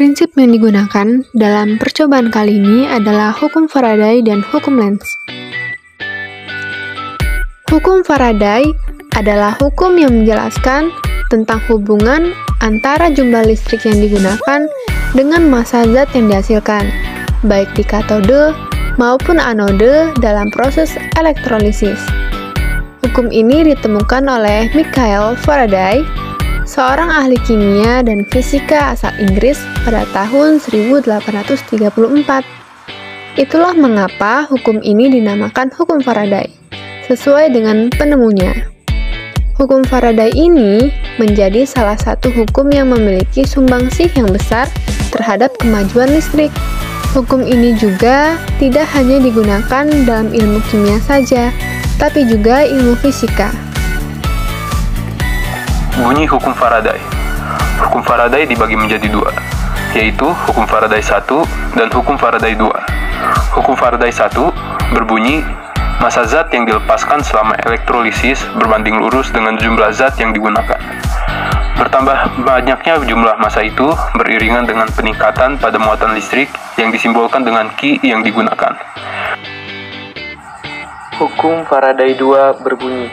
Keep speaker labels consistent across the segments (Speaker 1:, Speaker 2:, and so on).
Speaker 1: Prinsip yang digunakan dalam percobaan kali ini adalah hukum Faraday dan hukum Lenz. Hukum Faraday adalah hukum yang menjelaskan tentang hubungan antara jumlah listrik yang digunakan dengan massa zat yang dihasilkan, baik di katode maupun anode dalam proses elektrolisis. Hukum ini ditemukan oleh Michael Faraday, seorang ahli kimia dan fisika asal Inggris pada tahun 1834. Itulah mengapa hukum ini dinamakan hukum Faraday, sesuai dengan penemunya. Hukum Faraday ini menjadi salah satu hukum yang memiliki sumbangsih yang besar terhadap kemajuan listrik. Hukum ini juga tidak hanya digunakan dalam ilmu kimia saja, tapi juga ilmu fisika.
Speaker 2: Bunyi hukum Faraday. Hukum Faraday dibagi menjadi dua, yaitu hukum Faraday 1 dan hukum Faraday 2. Hukum Faraday 1 berbunyi, massa zat yang dilepaskan selama elektrolisis berbanding lurus dengan jumlah zat yang digunakan. Bertambah banyaknya jumlah massa itu beriringan dengan peningkatan pada muatan listrik yang disimbolkan dengan Q yang digunakan.
Speaker 3: Hukum Faraday 2 berbunyi,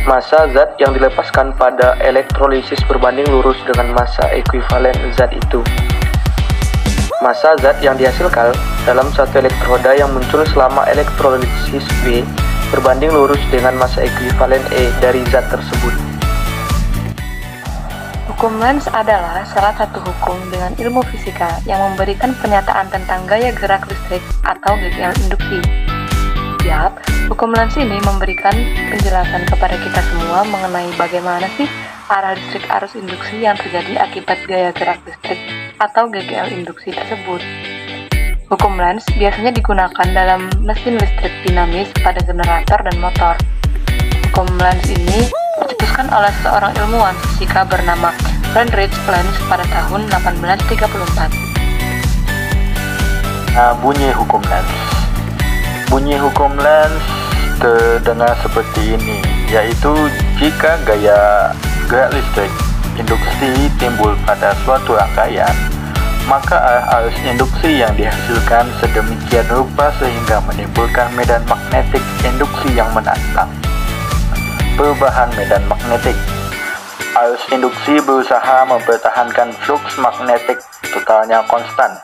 Speaker 3: massa zat yang dilepaskan pada elektrolisis berbanding lurus dengan massa ekuivalen zat itu. Massa zat yang dihasilkan dalam satu elektroda yang muncul selama elektrolisis B berbanding lurus dengan massa ekuivalen E dari zat tersebut.
Speaker 4: Hukum Lenz adalah salah satu hukum dengan ilmu fisika yang memberikan pernyataan tentang gaya gerak listrik atau GGL induksi. Yap, hukum Lenz ini memberikan penjelasan kepada kita semua mengenai bagaimana sih arah listrik arus induksi yang terjadi akibat gaya gerak listrik atau GGL induksi tersebut. Hukum Lenz biasanya digunakan dalam mesin listrik dinamis pada generator dan motor. Hukum Lenz ini dicetuskan oleh seorang ilmuwan fisika bernama Friedrich Lenz pada tahun 1834.
Speaker 5: Bunyi hukum Lenz. Bunyi hukum Lenz terdengar seperti ini, yaitu jika gaya gerak listrik induksi timbul pada suatu rangkaian, maka arus induksi yang dihasilkan sedemikian rupa sehingga menimbulkan medan magnetik induksi yang menantang. Perubahan medan magnetik. Arus induksi berusaha mempertahankan flux magnetik totalnya konstan.